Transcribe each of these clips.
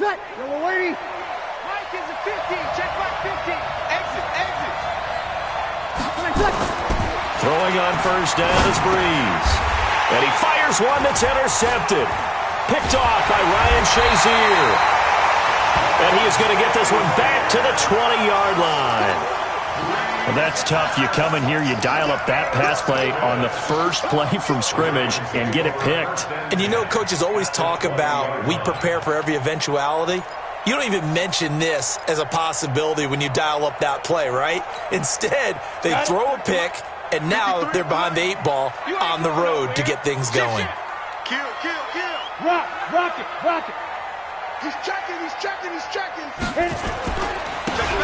Set. Yellow lady. Mike is a 50. Check back 50. Exit. Throwing on first down is Breeze. And he fires one that's intercepted. Picked off by Ryan Shazier. And he is going to get this one back to the 20-yard line. Well, that's tough. You come in here, you dial up that pass play on the first play from scrimmage and get it picked. And you know, coaches always talk about we prepare for every eventuality. You don't even mention this as a possibility when you dial up that play, right? Instead, they throw a pick, and now they're behind the 8 ball on the road to get things going. Kill. Rock it. He's checking.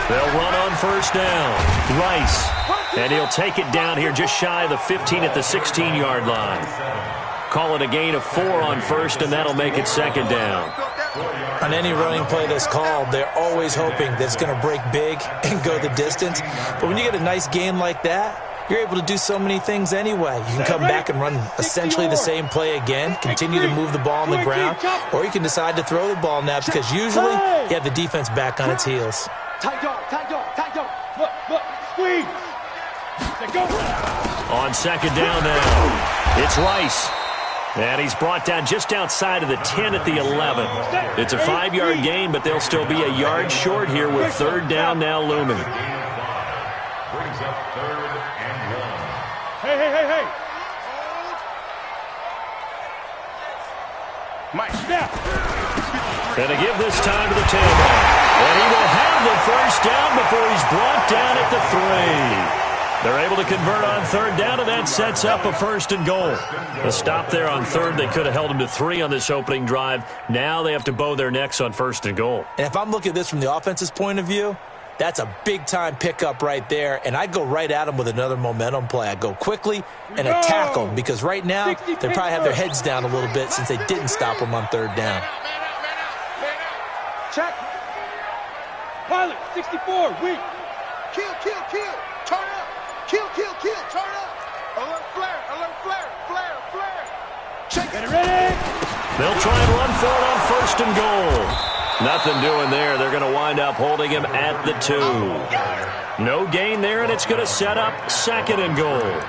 They'll run on first down. Rice. And he'll take it down here just shy of the 15 at the 16-yard line. Call it a gain of 4 on first, and that'll make it second down. On any running play that's called, they're always hoping that it's going to break big and go the distance. But when you get a nice gain like that, you're able to do so many things anyway. You can come back and run essentially the same play again, continue to move the ball on the ground, or you can decide to throw the ball now because usually you have the defense back on its heels. Tight dog. Look, squeeze. On second down now, it's Rice. And he's brought down just outside of the 10 at the 11. It's a 5-yard gain, but they'll still be a yard short here with third down now looming. Brings up 3rd and 1. Hey. Mike, snap. And to give this time to the tailback. And he will have the first down before he's brought down at the 3. They're able to convert on third down, and that sets up a 1st and goal. A stop there on third. They could have held him to 3 on this opening drive. Now they have to bow their necks on 1st and goal. And if I'm looking at this from the offense's point of view, that's a big-time pickup right there, and I'd go right at them with another momentum play. I'd go quickly and attack them because right now they probably have their heads down a little bit since they didn't stop them on third down. Check. Pilot, 64, weak. Kill. Turn up. Kill, turn up. Alert flare. Check. Get it ready. They'll try and run for it on 1st and goal. Nothing doing there. They're going to wind up holding him at the 2. No gain there, and it's going to set up 2nd and goal.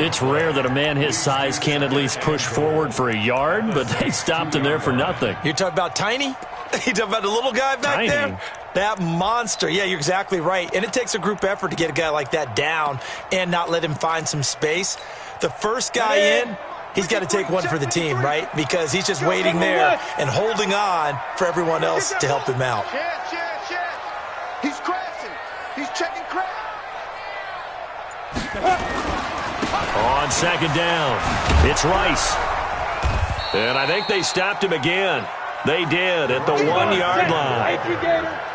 It's rare that a man his size can't at least push forward for a yard, but they stopped him there for nothing. You're talking about Tiny? You talking about the little guy back there? That monster. Yeah, you're exactly right. And it takes a group effort to get a guy like that down and not let him find some space. The first guy in, he's got to take one for the team, right? Because he's just waiting there and holding on for everyone else to help him out. He's crashing. He's checking crash. On second down, it's Rice. And I think they stopped him again. They did at the 1-yard line.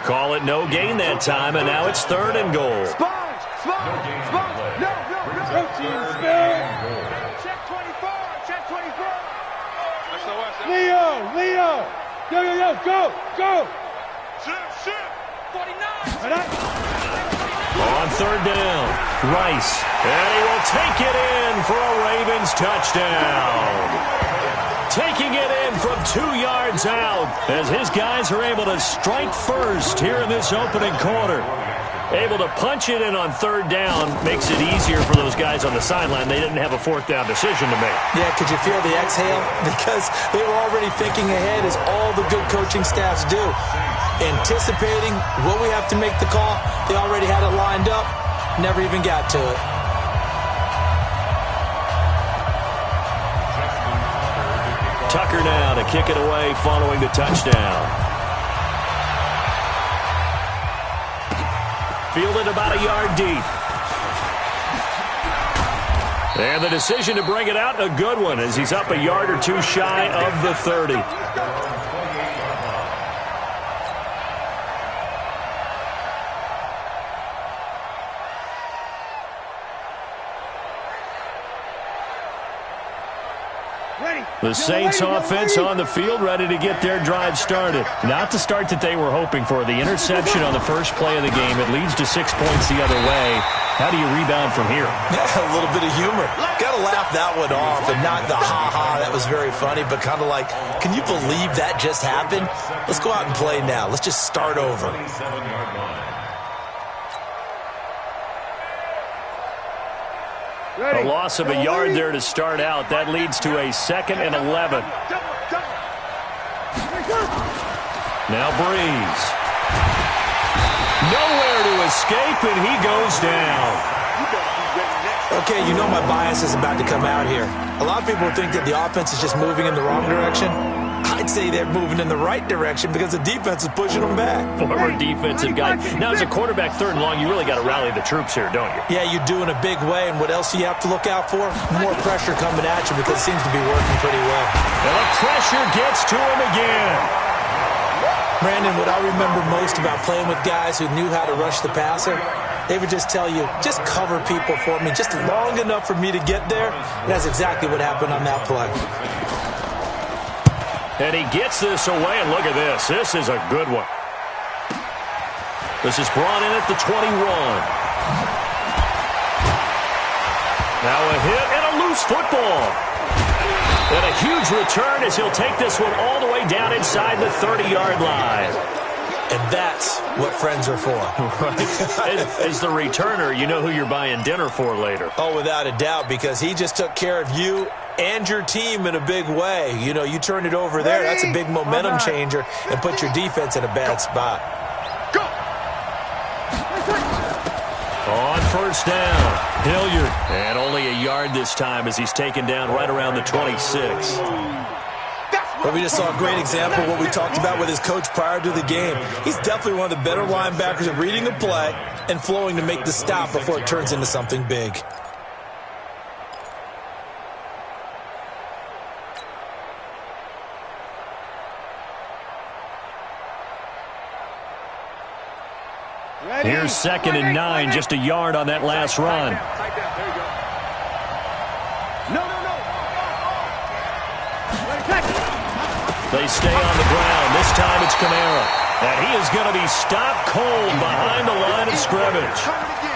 Call it no gain that time, and now it's 3rd and goal. Sponge. No. Check 24. Leo. Go. Shoot. 49. On third down, Rice. And he will take it in for a Ravens touchdown. Taking it in from 2 yards out as his guys are able to strike first here in this opening quarter. Able to punch it in on third down makes it easier for those guys on the sideline. They didn't have a 4th down decision to make. Yeah, could you feel the exhale? Because they were already thinking ahead as all the good coaching staffs do. Anticipating, will we have to make the call? They already had it lined up, never even got to it. Tucker now to kick it away following the touchdown. Fielded about a yard deep. And the decision to bring it out, a good one, as he's up a yard or 2 shy of the 30. The Saints offense on the field, ready to get their drive started. Not the start that they were hoping for. The interception on the first play of the game, it leads to 6 points the other way. How do you rebound from here? A little bit of humor. Got to laugh that one off, and not the ha-ha, that was very funny, but kind of like, can you believe that just happened? Let's go out and play now. Let's just start over. A loss of a yard there to start out. That leads to a 2nd and 11. Now Breeze. Nowhere to escape, and he goes down. Okay, you know my bias is about to come out here. A lot of people think that the offense is just moving in the wrong direction. I'd say they're moving in the right direction because the defense is pushing them back. Former defensive guy. Now, as a quarterback, 3rd and long, you really got to rally the troops here, don't you? Yeah, you do in a big way, and what else do you have to look out for? More pressure coming at you because it seems to be working pretty well. And the pressure gets to him again. Brandon, what I remember most about playing with guys who knew how to rush the passer, they would just tell you, just cover people for me, just long enough for me to get there. And that's exactly what happened on that play. And he gets this away, and look at this. This is a good one. This is brought in at the 21. Now a hit and a loose football. And a huge return as he'll take this one all the way down inside the 30-yard line. And that's what friends are for. Right. As the returner, you know who you're buying dinner for later. Oh, without a doubt, because he just took care of you and your team in a big way. You know, you turn it over there, that's a big momentum changer and put your defense in a bad spot. Go! On 1st down, Hilliard. And only a yard this time as he's taken down right around the 26. But we just saw a great example of what we talked about with his coach prior to the game. He's definitely one of the better linebackers at reading the play and flowing to make the stop before it turns into something big. Here's 2nd and 9, just a yard on that last run. They stay on the ground. This time it's Kamara. And he is going to be stopped cold behind the line of scrimmage.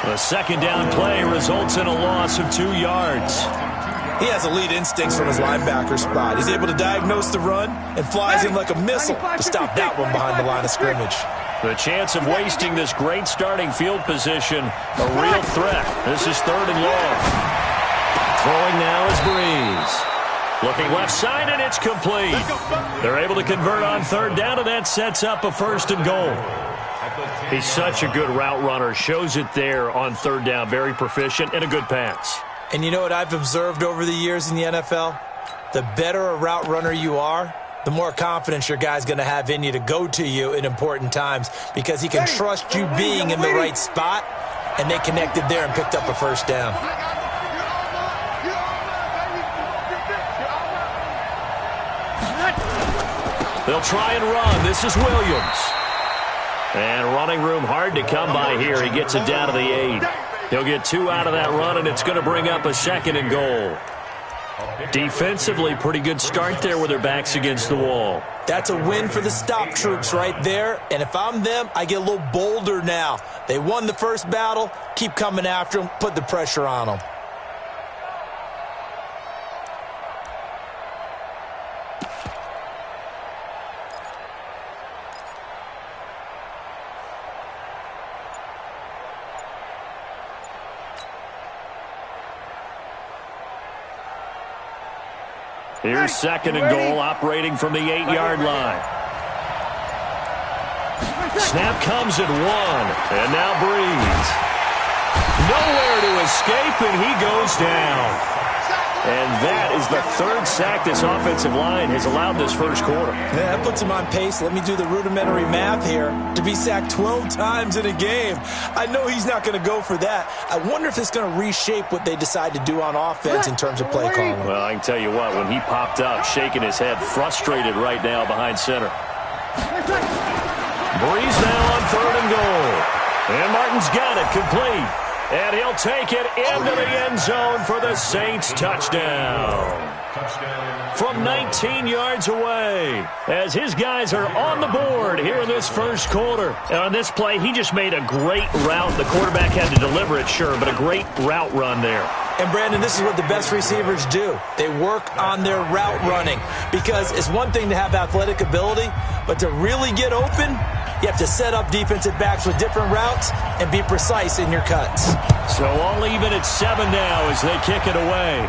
The 2nd down play results in a loss of 2 yards. He has elite instincts from his linebacker spot. He's able to diagnose the run and flies in like a missile to stop that one behind the line of scrimmage. The chance of wasting this great starting field position, a real threat. This is 3rd and long. Throwing now is Breeze. Looking left side, and it's complete. They're able to convert on 3rd down, and that sets up a 1st and goal. He's such a good route runner. Shows it there on 3rd down. Very proficient and a good pass. And you know what I've observed over the years in the NFL? The better a route runner you are, the more confidence your guy's going to have in you to go to you in important times because he can trust you being in the right spot, and they connected there and picked up a 1st down. They'll try and run. This is Williams. And running room hard to come by here. He gets it down to the 8. He'll get 2 out of that run, and it's going to bring up a 2nd and goal. Defensively, pretty good start there with their backs against the wall. That's a win for the stop troops right there. And if I'm them, I get a little bolder now. They won the first battle. Keep coming after them. Put the pressure on them. Here's 2nd and goal, operating from the 8-yard line. Snap comes at 1, and now Breeze. Nowhere to escape, and he goes down. And that is the 3rd sack this offensive line has allowed this first quarter. Yeah, that puts him on pace. Let me do the rudimentary math here. To be sacked 12 times in a game, I know he's not going to go for that. I wonder if it's going to reshape what they decide to do on offense in terms of play calling. Well, I can tell you what, when he popped up, shaking his head, frustrated right now behind center. Breeze now on 3rd and goal. And Martin's got it complete. And he'll take it into the end zone for the Saints touchdown. From 19 yards away, as his guys are on the board here in this first quarter. And on this play, he just made a great route. The quarterback had to deliver it, sure, but a great route run there. And, Brandon, this is what the best receivers do. They work on their route running because it's one thing to have athletic ability, but to really get open, you have to set up defensive backs with different routes and be precise in your cuts. So all even at 7 now as they kick it away.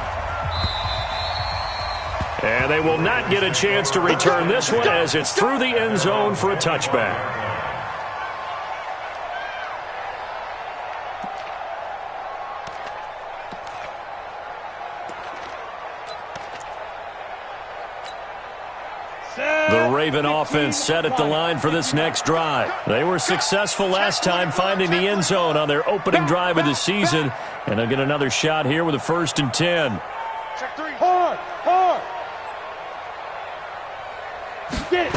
And they will not get a chance to return this one as it's through the end zone for a touchback. The Raven offense set at the line for this next drive. They were successful last time finding the end zone on their opening drive of the season. And they'll get another shot here with a 1st and 10. Check 3. Hard. Get it.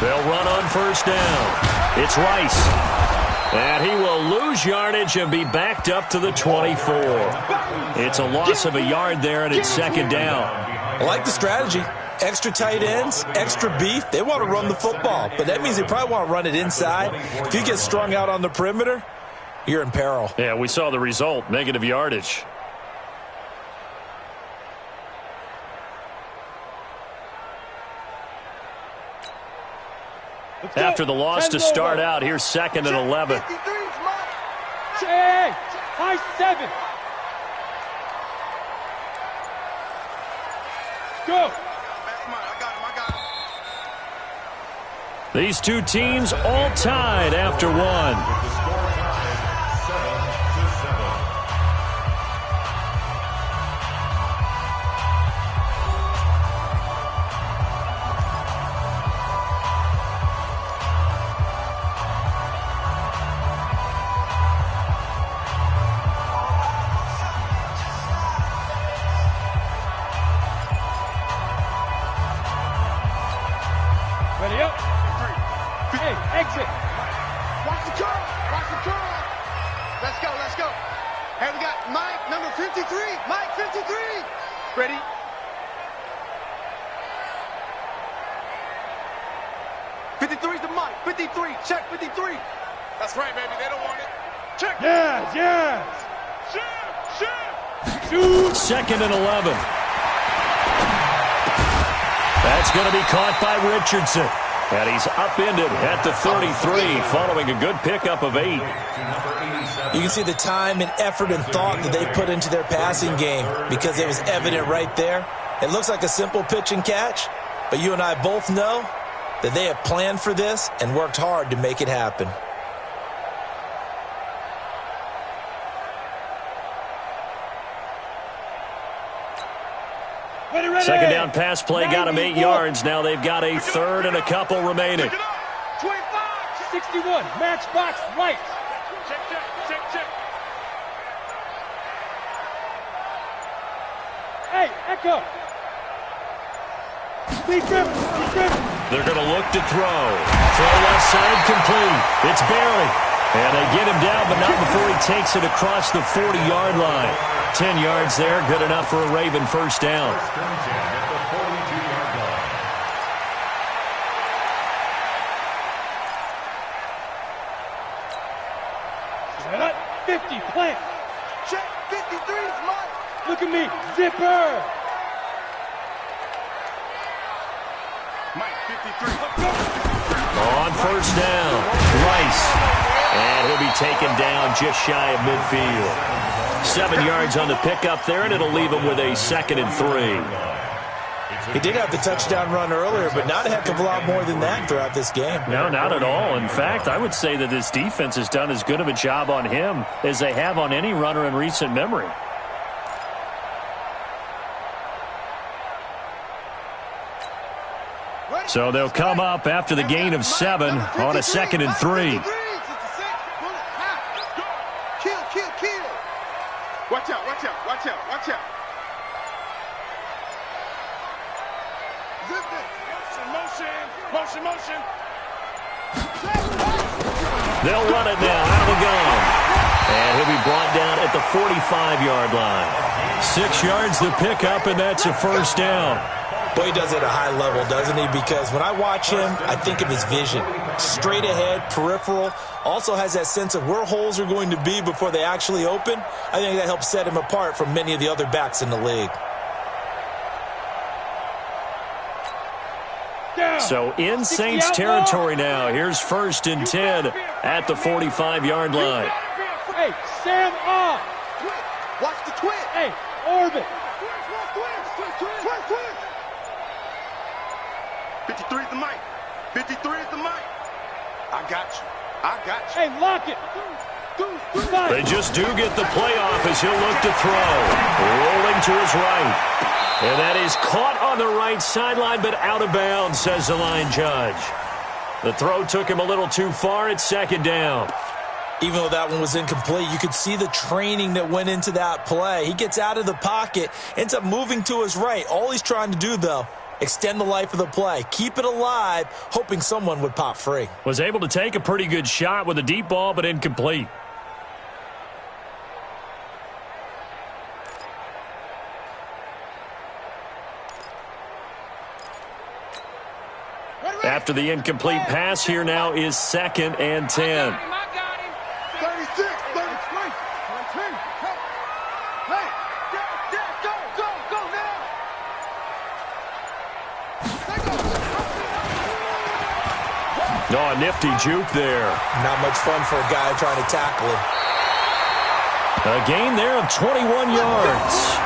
They'll run on 1st down. It's Rice. And he will lose yardage and be backed up to the 24. It's a loss of a yard there, and it's 2nd down. I like the strategy. Extra tight ends, extra beef. They want to run the football, but that means they probably want to run it inside. If you get strung out on the perimeter, you're in peril. Yeah, we saw the result, negative yardage. After the loss to start out, here's 2nd and 11. Hey, high 7. Go. These two teams all tied after one. Ready up. Hey, exit. Watch the curl. Let's go. Hey, we got Mike, number 53. Mike, 53. Ready? '53's the Mike. 53. Check 53. That's right, baby. They don't want it. Check. Yes. Shoot. 2nd and 11. That's going to be caught by Richardson. And he's upended at the 33 following a good pickup of 8. You can see the time and effort and thought that they put into their passing game because it was evident right there. It looks like a simple pitch and catch, but you and I both know that they have planned for this and worked hard to make it happen. Second down pass play got him 8 yards. Now they've got a 3rd and a couple remaining. 25, 61, matchbox right. Check. Hey, Echo. He's driven. They're going to look to throw. Throw left side complete. It's barely. And they get him down, but not before he takes it across the 40-yard line. 10 yards there, good enough for a Raven 1st down. Set up, 50, plant. Check, 53's Mike. Look at me, zipper. Mike, 53. On 1st down, Rice. And he'll be taken down just shy of midfield. 7 yards on the pickup there, and it'll leave him with a 2nd and 3. He did have the touchdown run earlier, but not a heck of a lot more than that throughout this game. No, not at all. In fact, I would say that this defense has done as good of a job on him as they have on any runner in recent memory. So they'll come up after the gain of 7 on a 2nd and 3. Kill. Watch out. Motion. They'll run it now out of the gun. And he'll be brought down at the 45-yard line. 6 yards to pick up, and that's a first down. Boy, he does it at a high level, doesn't he? Because when I watch him, I think of his vision. Straight ahead, peripheral. Also has that sense of where holes are going to be before they actually open. I think that helps set him apart from many of the other backs in the league. So in Saints territory now. Here's 1st and 10 at the 45-yard line. Hey, Sam off. Watch the twist. Hey, orbit. Twist. 53 is the mic. 53 is the mic. I got you. Hey, lock it. They just do get the playoff as he'll look to throw. Rolling to his right. And that is caught on the right sideline, but out of bounds, says the line judge. The throw took him a little too far. It's 2nd down. Even though that one was incomplete, you could see the training that went into that play. He gets out of the pocket, ends up moving to his right. All he's trying to do, though, extend the life of the play. Keep it alive, hoping someone would pop free. Was able to take a pretty good shot with a deep ball, but incomplete. After the incomplete pass, here now is 2nd and 10. 36, 33. Hey, go now. Oh, a nifty juke there. Not much fun for a guy trying to tackle him. A gain there of 21 yards.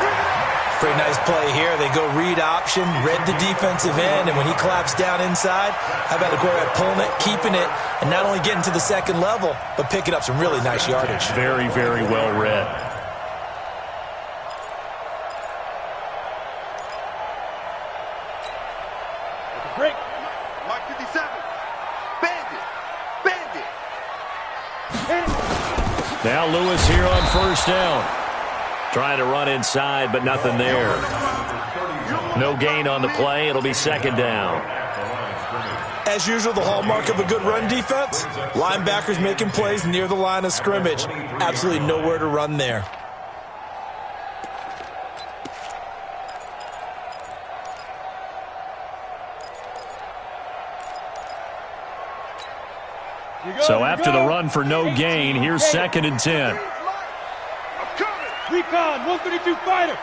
Pretty nice play here. They go read option, read the defensive end, and when he claps down inside, how about the quarterback pulling it, keeping it, and not only getting to the 2nd level, but picking up some really nice yardage. Very, very well read. Break. Mike 57. Bandit. Now Lewis here on 1st down. Trying to run inside, but nothing there. No gain on the play. It'll be 2nd down. As usual, the hallmark of a good run defense, linebackers making plays near the line of scrimmage. Absolutely nowhere to run there. So after the run for no gain, here's 2nd and 10. Recon, 132 fighter.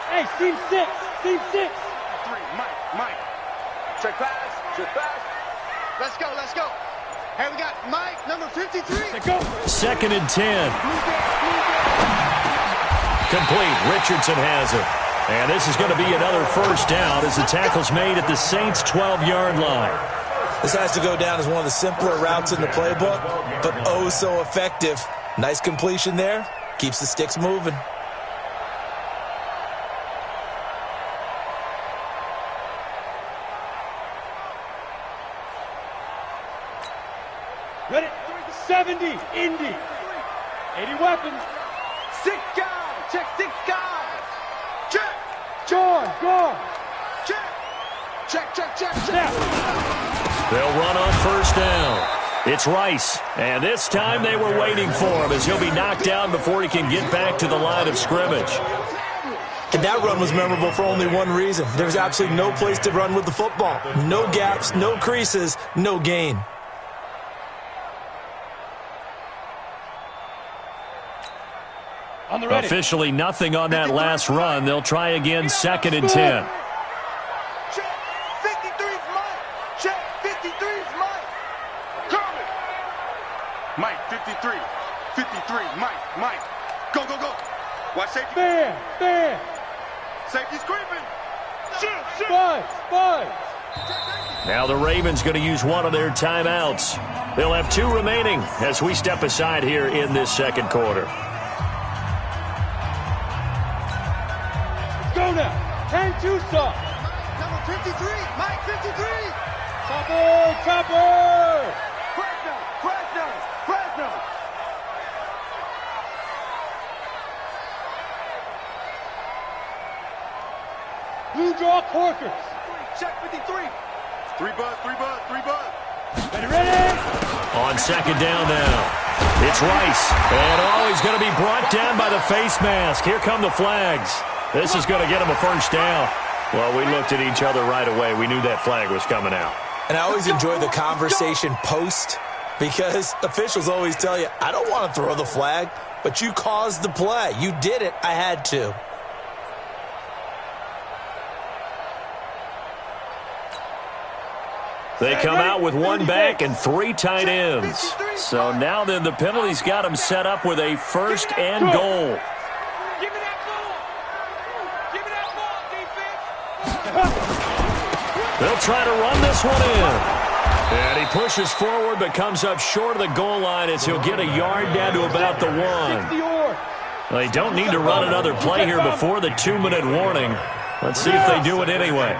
Hey, seam 6. Mike. Check pass. Let's go. Hey, we got Mike, number 53. Let's go. 2nd and 10. Complete. Richardson has it. And this is going to be another 1st down as the tackle's made at the Saints' 12-yard line. This has to go down as one of the simpler routes in the playbook, but oh so effective. Nice completion there. Keeps the sticks moving. Ready? 70, Indy. 80 weapons. 6 guys. Check 6 guys. Check. John. Check. Now. They'll run on 1st down. It's Rice, and this time they were waiting for him as he'll be knocked down before he can get back to the line of scrimmage. And that run was memorable for only one reason. There's absolutely no place to run with the football. No gaps, no creases, no gain. On the ready. Officially nothing on that last run. They'll try again 2nd and 10. Check. 53's Mike. Check. 53's Mike. Coming. Mike, 53. 53. Mike. Go. Watch safety. Fair. Safety's creeping. Shoot. Buzz. Now the Ravens going to use one of their timeouts. They'll have 2 remaining as we step aside here in this 2nd quarter. Let's go now. Turn 2 soft. Number 53. Mike, 53. Chopper. Fresno. Blue draw Corkers. Check 53. 3 buzz. Ready? On 2nd down now. It's Rice. And he's going to be brought down by the face mask. Here come the flags. This is going to get him a first down. Well, we looked at each other right away. We knew that flag was coming out. And I always enjoy the conversation post because officials always tell you, I don't want to throw the flag, but you caused the play. You did it. I had to. They come out with one back and 3 tight ends. So now then the penalty's got them set up with a first and goal. Give me that ball. Give me that ball, defense. They'll try to run this one in. And he pushes forward but comes up short of the goal line as he'll get a yard down to about the 1. Well, they don't need to run another play here before the 2-minute warning. Let's see if they do it anyway.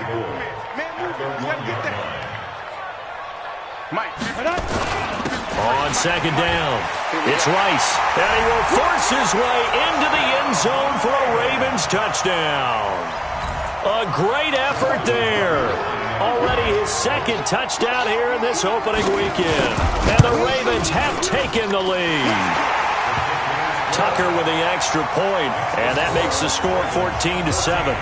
On second down, it's Rice, and he will force his way into the end zone for a Ravens touchdown. A great effort there. Already his second touchdown here in this opening weekend. And the Ravens have taken the lead. Tucker with the extra point, and that makes the score 14-7.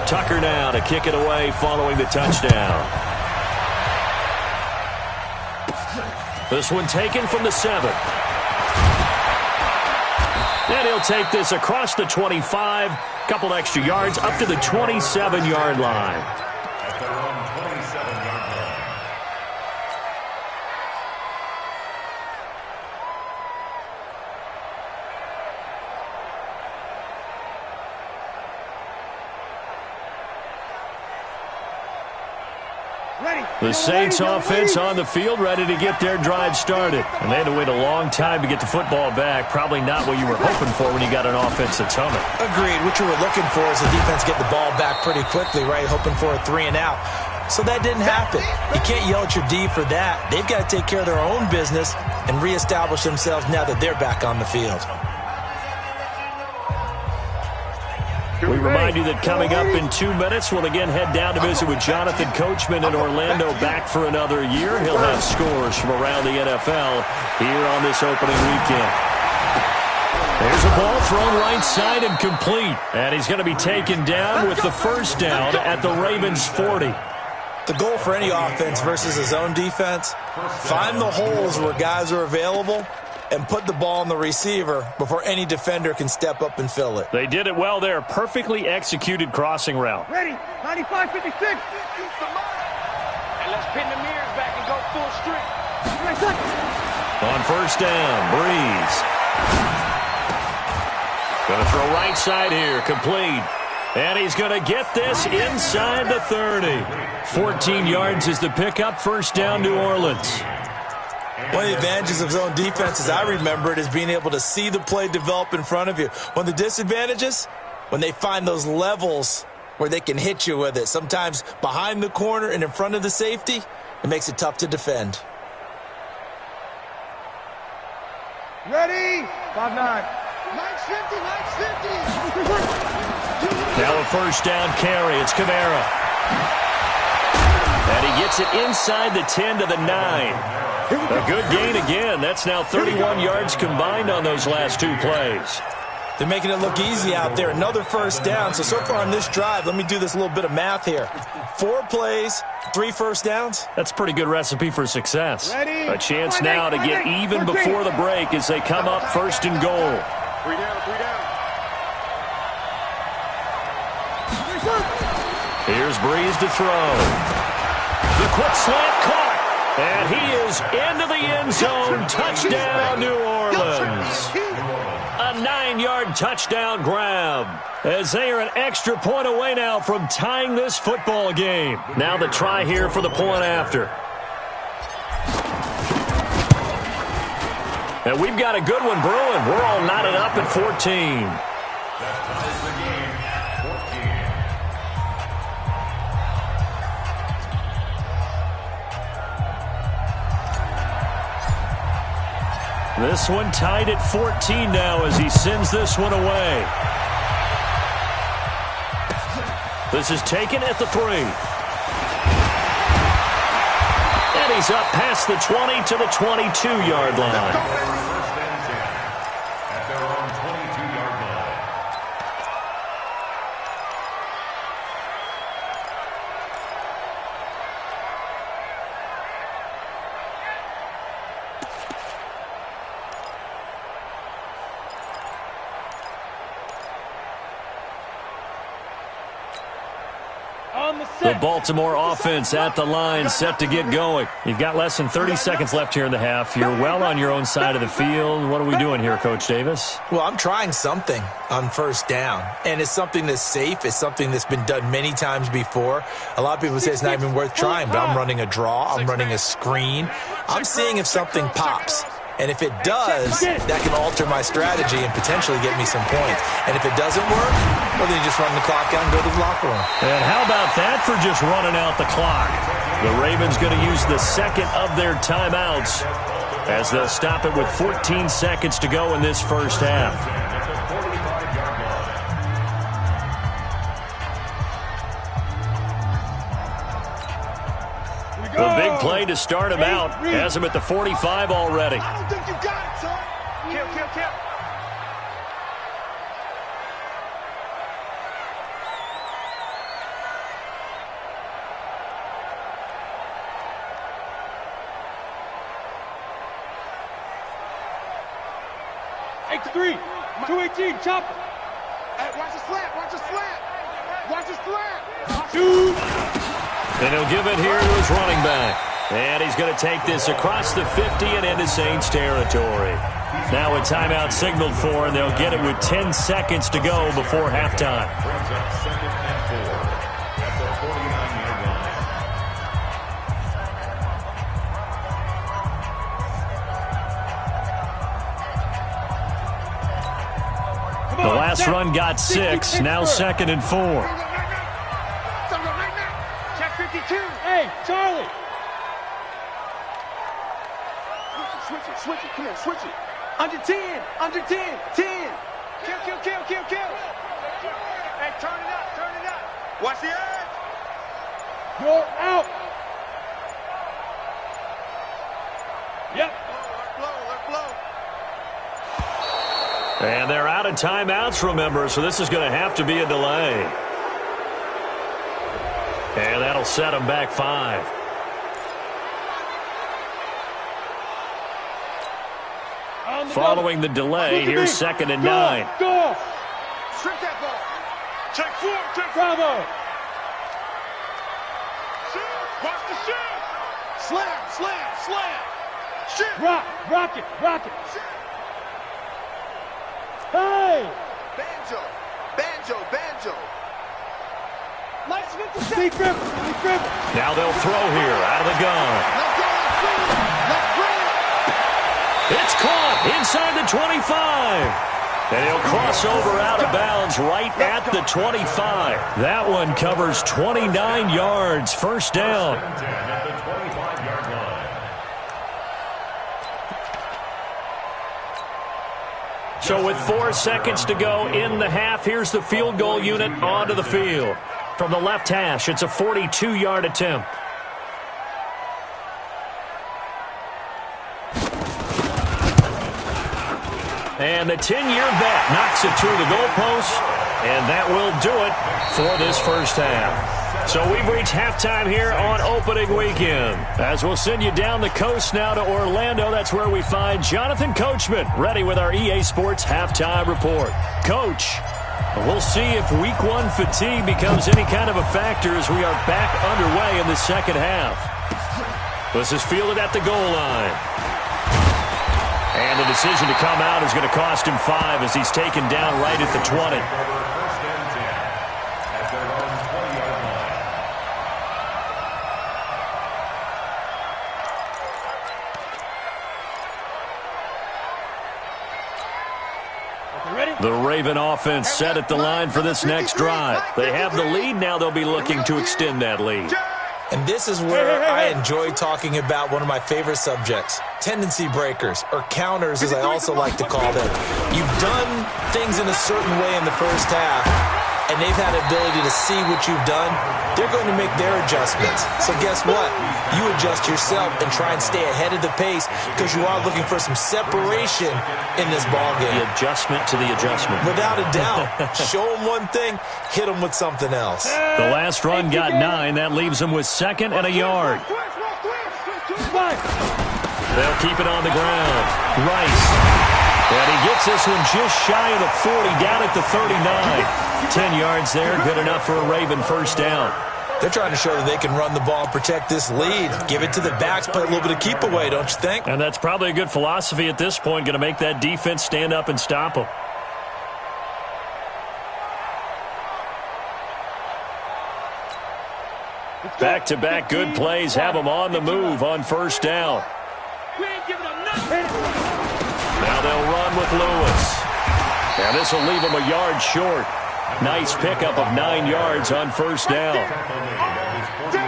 Tucker now to kick it away following the touchdown. This one taken from the 7. And he'll take this across the 25. Couple extra yards up to the 27-yard line. At their own 27-yard line. The Saints offense on the field, ready to get their drive started. And they had to wait a long time to get the football back. Probably not what you were hoping for when you got an offense that's humming. Agreed. What you were looking for is the defense get the ball back pretty quickly, right? Hoping for a 3 and out. So that didn't happen. You can't yell at your D for that. They've got to take care of their own business and reestablish themselves now that they're back on the field. We remind you that coming up in 2 minutes, we'll again head down to visit with Jonathan Coachman in Orlando, back for another year. He'll have scores from around the NFL here on this opening weekend. There's a ball thrown right side and complete. And he's going to be taken down with the first down at the Ravens' 40. The goal for any offense versus a zone defense, find the holes where guys are available and put the ball on the receiver before any defender can step up and fill it. They did it well there. Perfectly executed crossing route. Ready, 95, 56. And let's pin the mirrors back and go full streak. On first down, Breeze. Going to throw right side here, complete. And he's going to get this inside the 30. 14 yards is the pickup, first down, New Orleans. One of the advantages of zone defense, as I remember it, is being able to see the play develop in front of you. One of the disadvantages, when they find those levels where they can hit you with it, sometimes behind the corner and in front of the safety, it makes it tough to defend. Ready, 5-9. Mike's 50, Mike's 50. Now a first down carry. It's Kamara. And he gets it inside the 10 to the 9. A good gain again. That's now 31 yards combined on those last 2 plays. They're making it look easy out there. Another first down. So far on this drive, let me do this little bit of math here. 4 plays, 3 first downs. That's a pretty good recipe for success. A chance now to get even before the break as they come up first and goal. 3 down, 3 down. Here's Breeze to throw. The quick slant caught. And he is into the end zone. Touchdown, New Orleans. A 9-yard touchdown grab. As they are an extra point away now from tying this football game. Now the try here for the point after. And we've got a good one brewing. We're all knotted up at 14. This one tied at 14 now as he sends this one away. This is taken at the 3. And he's up past the 20 to the 22-yard line. First and 10 at their own 22-yard line. The Baltimore offense at the line, set to get going. You've got less than 30 seconds left here in the half. You're well on your own side of the field. What are we doing here, Coach Davis? Well, I'm trying something on first down, and it's something that's safe. It's something that's been done many times before. A lot of people say it's not even worth trying, but I'm running a draw. I'm running a screen. I'm seeing if something pops. And if it does, that can alter my strategy and potentially get me some points. And if it doesn't work, well, then you just run the clock out and go to the locker room. And how about that for just running out the clock? The Ravens going to use the second of their timeouts as they'll stop it with 14 seconds to go in this first half. The big play to start him out has him at the 45 already. I don't think you got it, son. Kill. 83, 218, chopper. Hey, watch the slant. Watch the slant. Shoot. And he'll give it here to his running back. And he's going to take this across the 50 and into Saints territory. Now a timeout signaled for, and they'll get it with 10 seconds to go before halftime. Brings up 2nd and 4 at the 49-yard line. The last run got 6, now 2nd and 4. Check 52. Hey, Charlie. Switch it. Come on, switch it. Under 10. 10. Kill. Hey, turn it up. Watch the edge. You're out. Yep. Let blow. And they're out of timeouts, remember, so this is going to have to be a delay. And that'll set them back 5. Following the delay, here's 2nd and 9. Go. Strip that ball. Check 4. Bravo. Shoot. Watch the shoot. Slam. Shoot. Rock it. Hey. Banjo. Nice 50 seconds. Lee Griffin. Now they'll throw here out of the gun. Let's go. Let's bring it. It's caught inside the 25. And he'll cross over out of bounds right at the 25. That one covers 29 yards. First down. 2nd and 10 at the 25-yard line. So with 4 seconds to go in the half, here's the field goal unit onto the field. From the left hash, it's a 42-yard attempt. And the 10-year vet knocks it through the goalpost, and that will do it for this first half. So we've reached halftime here on opening weekend. As we'll send you down the coast now to Orlando, that's where we find Jonathan Coachman ready with our EA Sports halftime report. Coach, we'll see if Week 1 fatigue becomes any kind of a factor as we are back underway in the second half. This is fielded at the goal line. And the decision to come out is going to cost him 5 as he's taken down right at the 20. 1st and 10 at their own 20-yard line. Ready? The Raven offense set at the line for this next drive. They have the lead. Now they'll be looking to extend that lead. And this is where I enjoy talking about one of my favorite subjects, tendency breakers, or counters as I also like to call them. You've done things in a certain way in the first half, and they've had the ability to see what you've done. They're going to make their adjustments. So guess what? you adjust yourself and try and stay ahead of the pace because you are looking for some separation in this ball game. The adjustment to the adjustment. Without a doubt. Show them one thing, hit them with something else. The last run got 9. That leaves them with 2nd and a yard. They'll keep it on the ground. Rice. And he gets this one just shy of the 40, down at the 39. 10 yards there, good enough for a Raven first down. They're trying to show that they can run the ball and protect this lead. Give it to the backs, play a little bit of keep away, don't you think? And that's probably a good philosophy at this point, going to make that defense stand up and stop them. Back-to-back good plays have them on the move on first down. Now they'll run with Lewis. And this will leave them a yard short. Nice pickup of 9 yards on first down.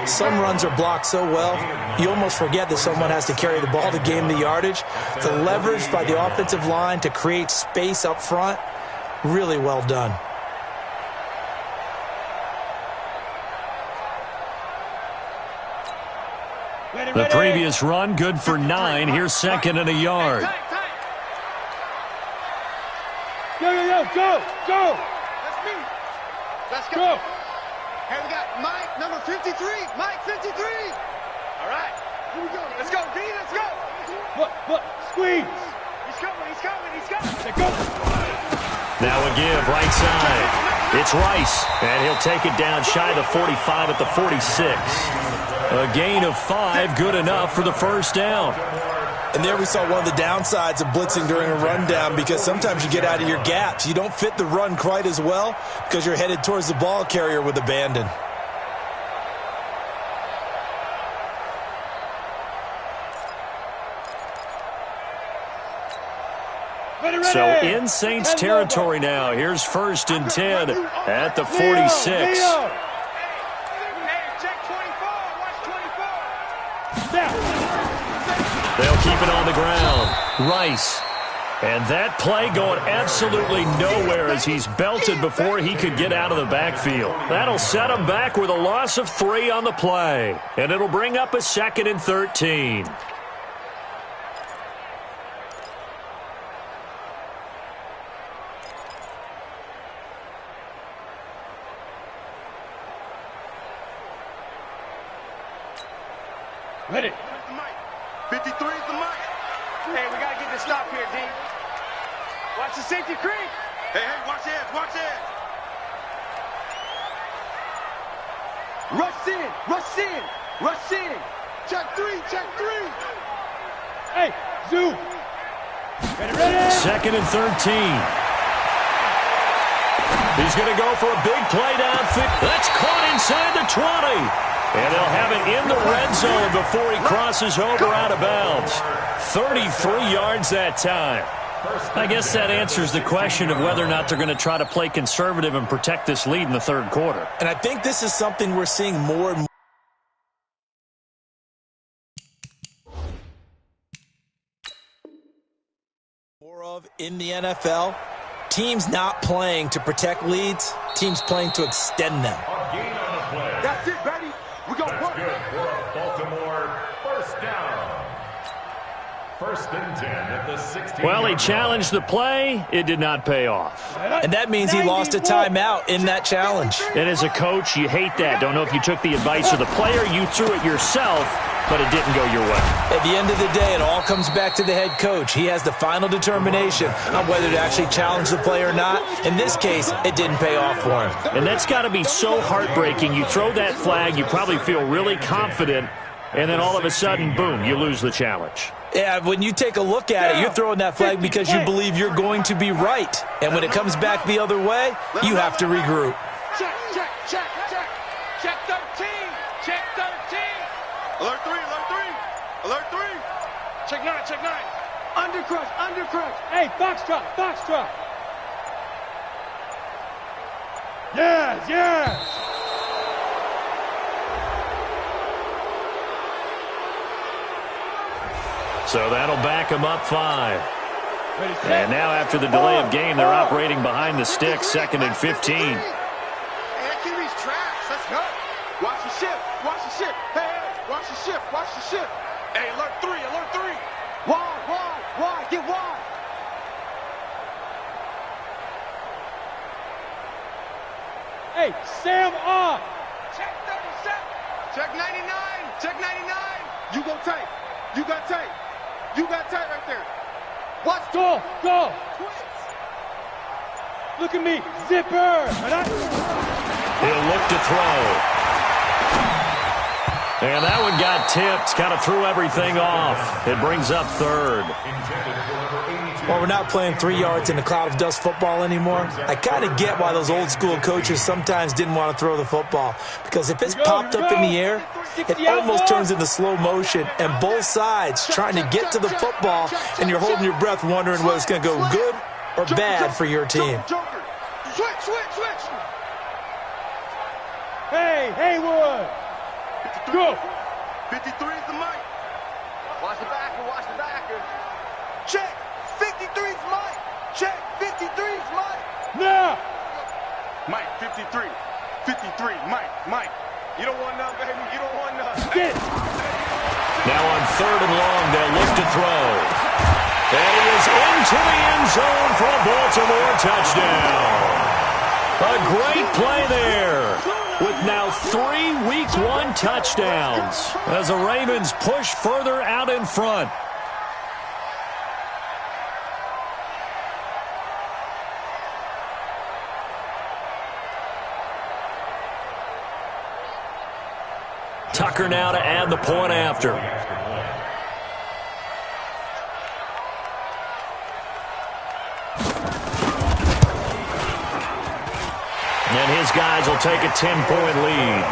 Some runs are blocked so well, you almost forget that someone has to carry the ball to gain the yardage. The leverage by the offensive line to create space up front, really well done. The previous run, good for 9. Here's 2nd and a yard. Go! Let's go. Hey, we got Mike, number 53. Mike, 53. All right. Here we go. Let's go, D. Let's go. Look. Squeeze. He's coming. Let's go. Now a give, right side. It's Rice, and he'll take it down shy of the 45 at the 46. A gain of 5, good enough for the first down. And there we saw one of the downsides of blitzing during a rundown, because sometimes you get out of your gaps. You don't fit the run quite as well because you're headed towards the ball carrier with abandon. So in Saints territory now. Here's 1st and 10 at the 46. They'll keep it on the ground. Rice. And that play going absolutely nowhere as he's belted before he could get out of the backfield. That'll set him back with a loss of 3 on the play. And it'll bring up a 2nd and 13. Ready. 53 is the mic. Hey, we got to get this stop here, D. Watch the safety creep. Hey, watch the edge, watch the edge. Rush in. Check 3. Hey, Zoo. Ready. 2nd and 13. He's going to go for a big play downfield. That's caught inside the 20. And they'll have it in the red zone before he crosses over out of bounds. 33 yards that time. I guess that answers the question of whether or not they're going to try to play conservative and protect this lead in the 3rd quarter. And I think this is something we're seeing more and more of in the NFL. Teams not playing to protect leads, teams playing to extend them. That's it, baby. We're going to work. Good for a Baltimore first down. 1st and 10 at the 16. Well, he challenged the play. It did not pay off. And that means he lost a timeout in that challenge. And as a coach, you hate that. Don't know if you took the advice of the player, you threw it yourself, but it didn't go your way. At the end of the day, it all comes back to the head coach. He has the final determination on whether to actually challenge the play or not. In this case, it didn't pay off for him. And that's got to be so heartbreaking. You throw that flag, you probably feel really confident, and then all of a sudden, boom, you lose the challenge. Yeah, when you take a look at it, you're throwing that flag because you believe you're going to be right. And when it comes back the other way, you have to regroup. Check 13. Check 13. Alert 3. Check 9. Undercrush. Hey, Foxtrot. Yes. So that'll back him up 5. And now after the delay of game, they're operating behind the sticks, 2nd and 15. Hey, that QB's trash. Let's go. Watch the ship. Hey, watch the ship. shift. Watch the shift. Hey, alert 3. Alert 3. Wide. Get wide. Hey, Sam off. Check 37. Check 99. Check 99. You go tight. You got tight. You got tight right there. Watch. Go. Twist. Look at me. Zipper. He'll look to throw. And that one got tipped. Kind of threw everything off. It brings up third. Well, we're not playing 3 yards in a cloud of dust football anymore. I kind of get why those old school coaches sometimes didn't want to throw the football. Because if it's popped up in the air, it almost turns into slow motion. And both sides trying to get to the football, and you're holding your breath wondering whether it's going to go good or bad for your team. Switch. Hey, Haywood. Go. 53 is the mic. Watch the backer. Check. 53's Mike. Check. 53's Mike. Now. Mike, 53. 53. Mike. You don't want none, baby. You don't want none. Get. Now on 3rd and long, they'll look to throw. And he is into the end zone for a Baltimore touchdown. A great play there, with now 3 Week 1 touchdowns as the Ravens push further out in front. Tucker now to add the point after. And his guys will take a 10-point lead.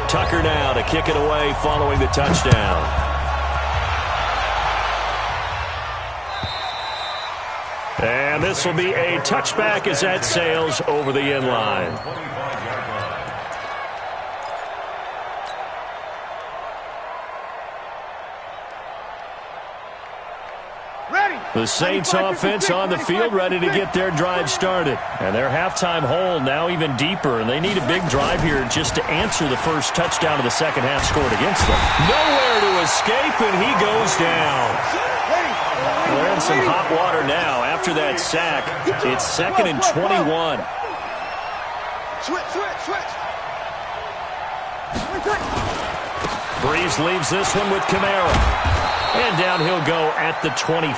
Tucker now to kick it away following the touchdown. And this will be a touchback as that sails over the end line. The Saints offense on the field, ready to get their drive started. And their halftime hole now even deeper, and they need a big drive here just to answer the first touchdown of the second half scored against them. Nowhere to escape, and he goes down. They're in some hot water now after that sack. It's 2nd and 21. Switch. Breeze leaves this one with Kamara. And down he'll go at the 25.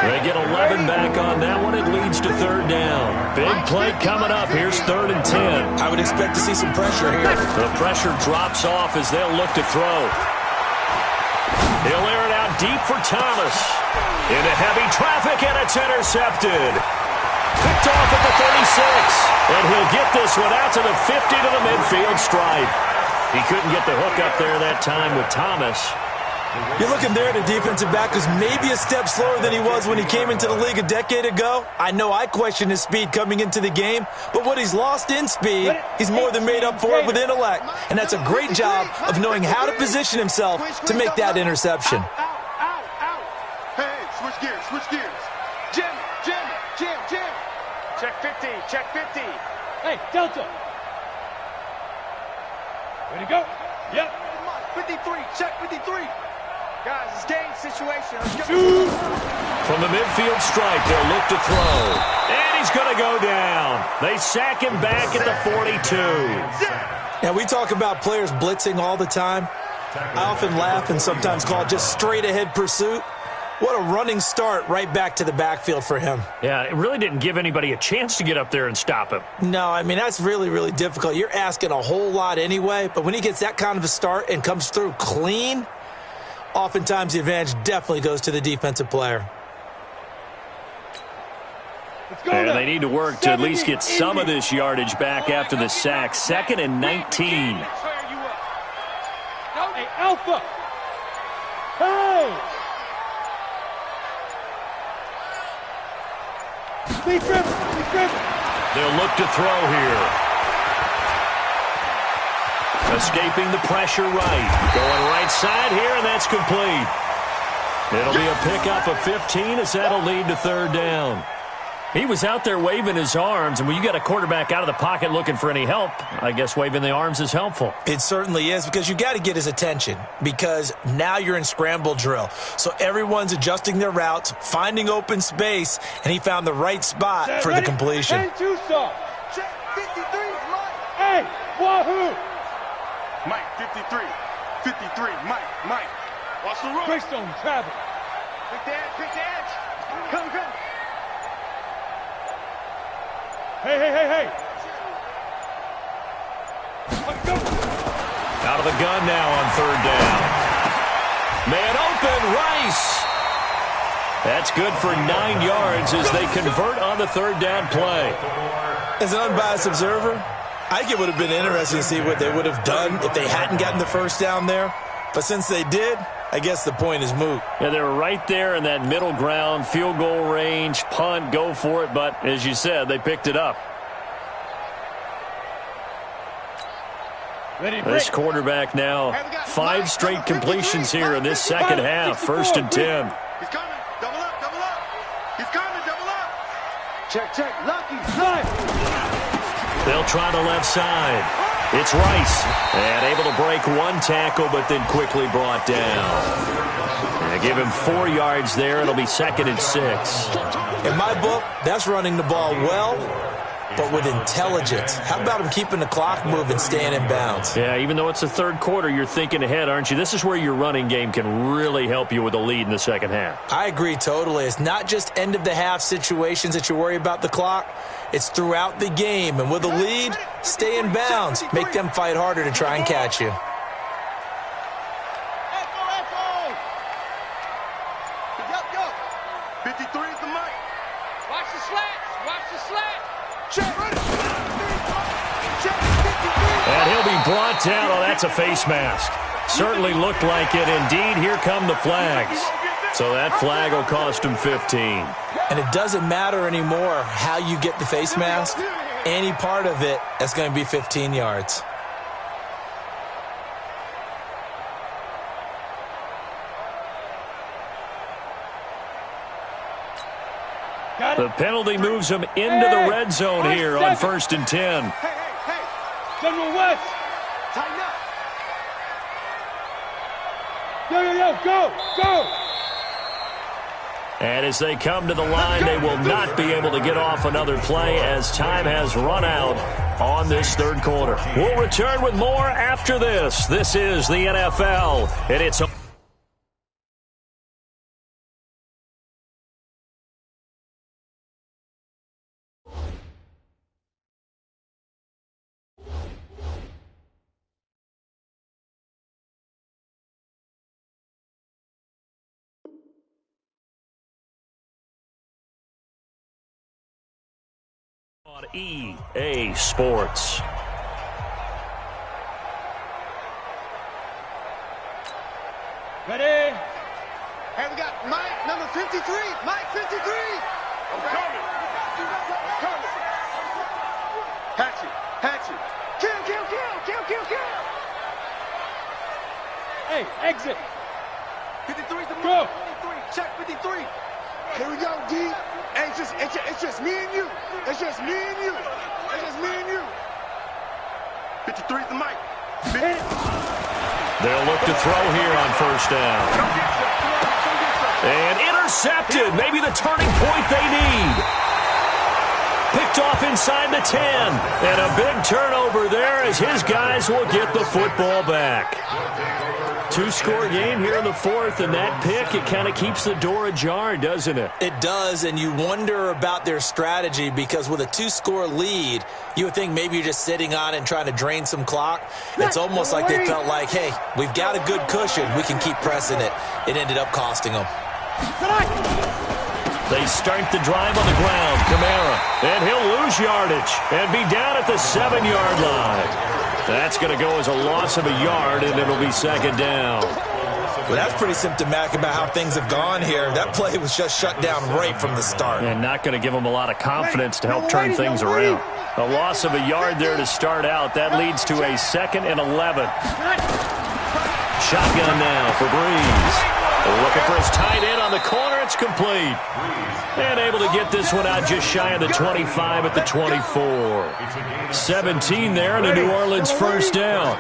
They get 11 back on that one. It leads to 3rd down. Big play coming up. Here's 3rd and 10. I would expect to see some pressure here. The pressure drops off as they'll look to throw. He'll air it out deep for Thomas. Into heavy traffic, and it's intercepted. Picked off at the 36. And he'll get this one out to the 50 to the midfield stripe. He couldn't get the hook up there that time with Thomas. You're looking there at a defensive back who's maybe a step slower than he was when he came into the league a decade ago. I know I questioned his speed coming into the game, but what he's lost in speed, he's more than made up for it with intellect. And that's a great job of knowing how to position himself to make that interception. Out. Hey, switch gears. Jim. Check 50. Hey, Delta. Ready to go? Yep. 53. Check 53. Guys, it's game situation. Let's go. From the midfield stripe, they'll look to throw. And he's going to go down. They sack him back at the 42. Now, we talk about players blitzing all the time. I often laugh and sometimes call it just straight-ahead pursuit. What a running start right back to the backfield for him. Yeah, it really didn't give anybody a chance to get up there and stop him. No, I mean, that's really, really difficult. You're asking a whole lot anyway, but when he gets that kind of a start and comes through clean, oftentimes the advantage definitely goes to the defensive player. And they need to work to at least get some of this yardage back after the sack. 2nd and 19. Hey, Alpha. Hey. Speed dribble. Speed dribble. They'll look to throw here. Escaping the pressure right. Going right side here, and that's complete. It'll be a pickup of 15 as that'll lead to third down. He was out there waving his arms, and when you got a quarterback out of the pocket looking for any help, I guess waving the arms is helpful. It certainly is, because you got to get his attention, because now you're in scramble drill. So everyone's adjusting their routes, finding open space, and he found the right spot for the completion. 10-2 soft. Check 53, Mike. Hey, wahoo. Mike, 53. 53, Mike. Watch the road. Greystone, travel. Pick the edge. Come. Hey. Let's go. Out of the gun now on third down. Man open, Rice. That's good for 9 yards as they convert on the third down play. As an unbiased observer, I think it would have been interesting to see what they would have done if they hadn't gotten the first down there. But since they did, I guess the point is moot. Yeah, they were right there in that middle ground, field goal range, punt, go for it. But as you said, they picked it up. This quarterback now 5 straight completions here in this second half. 1st and 10. He's coming. Double up. He's coming. Double up. Check. Lucky. They'll try the left side. It's Rice. And able to break 1 tackle, but then quickly brought down. They give him 4 yards there. It'll be 2nd and 6. In my book, that's running the ball well, but with intelligence. How about him keeping the clock moving, staying in bounds? Yeah, even though it's the third quarter, you're thinking ahead, aren't you? This is where your running game can really help you with a lead in the second half. I agree totally. It's not just end-of-the-half situations that you worry about the clock. It's throughout the game. And with a lead, stay in bounds. Make them fight harder to try and catch you. Go. 53 is the mic. Watch the slats. Check. And he'll be brought down. Oh, that's a face mask. Certainly looked like it. Indeed, here come the flags. So that flag will cost him 15. And it doesn't matter anymore how you get the face mask. Any part of it, that's going to be 15 yards. The penalty moves him into the red zone here on 1st and 10. Hey. General West. Tighten up. Yo, go. And as they come to the line, they will not be able to get off another play as time has run out on this third quarter. We'll return with more after this. This is the NFL, and it's on EA Sports. Ready? Hey, we got Mike, number 53. Mike, 53. I'm coming. Hatchet. Kill. Hey, exit. 53's the Go. 53. Check 53. Here we go, D. Hey, it's just me and you. It's just me and you. 53's the mic. They'll look to throw here on 1st down. And intercepted. Maybe the turning point they need. Picked off inside the 10. And a big turnover there as his guys will get the football back. 2-score game here in the 4th, and that pick, it kind of keeps the door ajar, doesn't it? It does, and you wonder about their strategy because with a 2-score lead, you would think maybe you're just sitting on it and trying to drain some clock. It's almost like they felt like, hey, we've got a good cushion. We can keep pressing it. It ended up costing them. They start the drive on the ground. Kamara, and he'll lose yardage and be down at the 7-yard line. That's going to go as a loss of a yard, and it'll be 2nd down. Well, that's pretty symptomatic about how things have gone here. That play was just shut down right from the start. And not going to give them a lot of confidence to help turn things around. A loss of a yard there to start out. That leads to a 2nd and 11. Shotgun now for Breeze. Looking for his tight end on the corner. It's complete. And able to get this one out just shy of the 25 at the 24. 17 there and a New Orleans first down.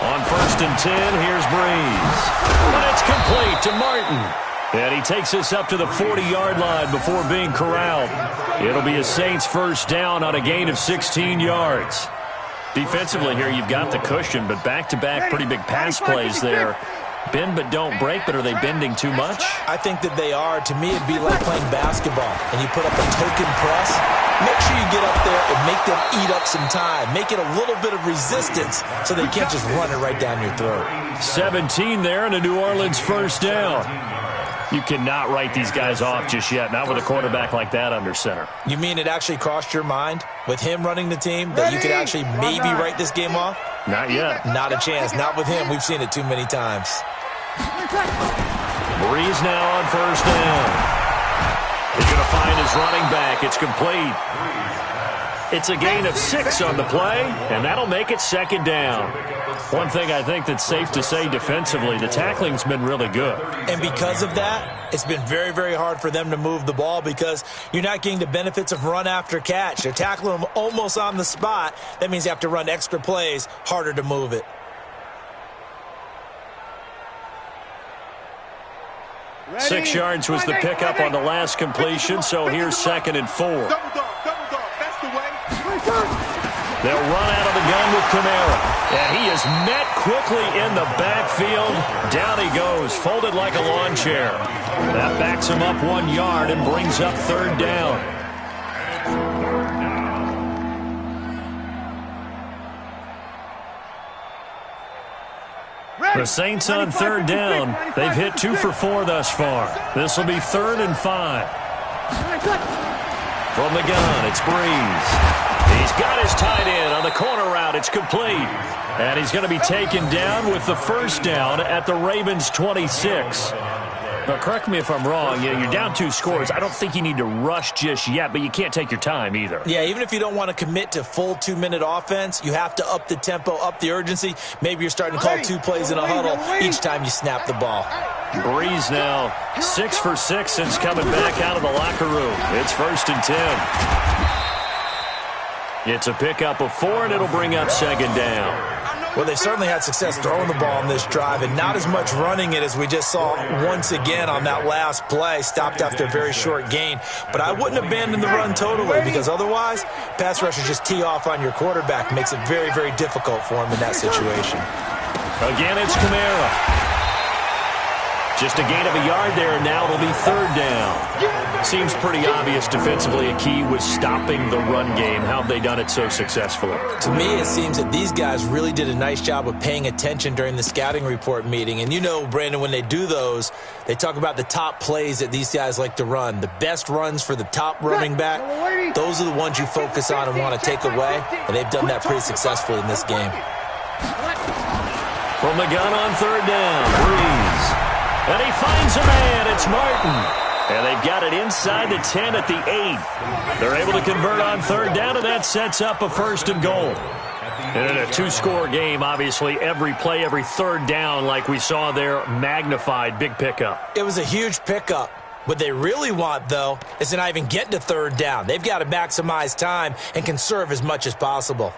On 1st and 10, here's Breeze. And it's complete to Martin. And he takes us up to the 40-yard line before being corralled. It'll be a Saints first down on a gain of 16 yards. Defensively here, you've got the cushion, but back-to-back pretty big pass plays there. Bend but don't break, but are they bending too much? I think that they are. To me, it'd be like playing basketball, and you put up a token press. Make sure you get up there and make them eat up some time. Make it a little bit of resistance so they can't just run it right down your throat. 17 there and a New Orleans first down. You cannot write these guys off just yet, not with a quarterback like that under center. You mean it actually crossed your mind with him running the team that you could actually maybe write this game off? Not yet. Not a chance. Not with him. We've seen it too many times. Breeze now on first down. He's going to find his running back. It's complete. It's a gain of 6 on the play, and that'll make it 2nd down. One thing I think that's safe to say defensively, the tackling's been really good. And because of that, it's been very, very hard for them to move the ball because you're not getting the benefits of run after catch. You're tackling them almost on the spot. That means you have to run extra plays, harder to move it. Ready? 6 yards was the pickup on the last completion, so here's 2nd and 4. Double dog, that's the way. They'll run out of the gun with Kamara. And he is met quickly in the backfield. Down he goes, folded like a lawn chair. That backs him up 1 yard and brings up 3rd down. The Saints on 3rd down. They've hit 2 for 4 thus far. This will be 3rd and 5. From the gun, it's Breeze. He's got his tight end on the corner route. It's complete. And he's going to be taken down with the first down at the Ravens' 26. Now, correct me if I'm wrong. You're down 2 scores. I don't think you need to rush just yet, but you can't take your time either. Yeah, even if you don't want to commit to full 2-minute offense, you have to up the tempo, up the urgency. Maybe you're starting to call 2 plays in a huddle each time you snap the ball. Breeze now 6 for 6 since coming back out of the locker room. It's 1st and 10. It's a pickup of 4, and it'll bring up 2nd down. Well, they certainly had success throwing the ball on this drive and not as much running it as we just saw once again on that last play. Stopped after a very short gain. But I wouldn't abandon the run totally because otherwise, pass rushers just tee off on your quarterback. Makes it very, very difficult for him in that situation. Again, it's Kamara. Just a gain of a yard there, and now it'll be 3rd down. Seems pretty obvious defensively a key was stopping the run game. How have they done it so successfully? To me, it seems that these guys really did a nice job of paying attention during the scouting report meeting. And you know, Brandon, when they do those, they talk about the top plays that these guys like to run. The best runs for the top running back, those are the ones you focus on and want to take away. And they've done that pretty successfully in this game. From the gun on 3rd down, Breeze. And he finds a man. It's Martin. And they've got it inside the 10 at the 8. They're able to convert on 3rd down, and that sets up a 1st and goal. And in a 2-score game, obviously, every play, every 3rd down, like we saw there, magnified. Big pickup. It was a huge pickup. What they really want, though, is to not even get to 3rd down. They've got to maximize time and conserve as much as possible.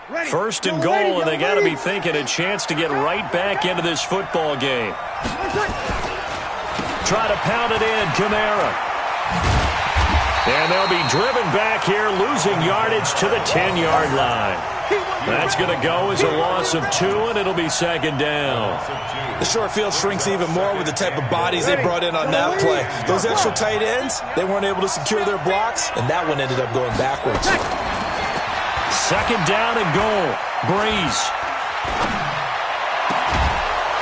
1st and goal, and they got to be thinking a chance to get right back into this football game. Try to pound it in, Kamara. And they'll be driven back here, losing yardage to the 10-yard line. That's going to go as a loss of 2, and it'll be 2nd down. The short field shrinks even more with the type of bodies they brought in on that play. Those extra tight ends, they weren't able to secure their blocks, and that one ended up going backwards. 2nd down and goal. Breeze.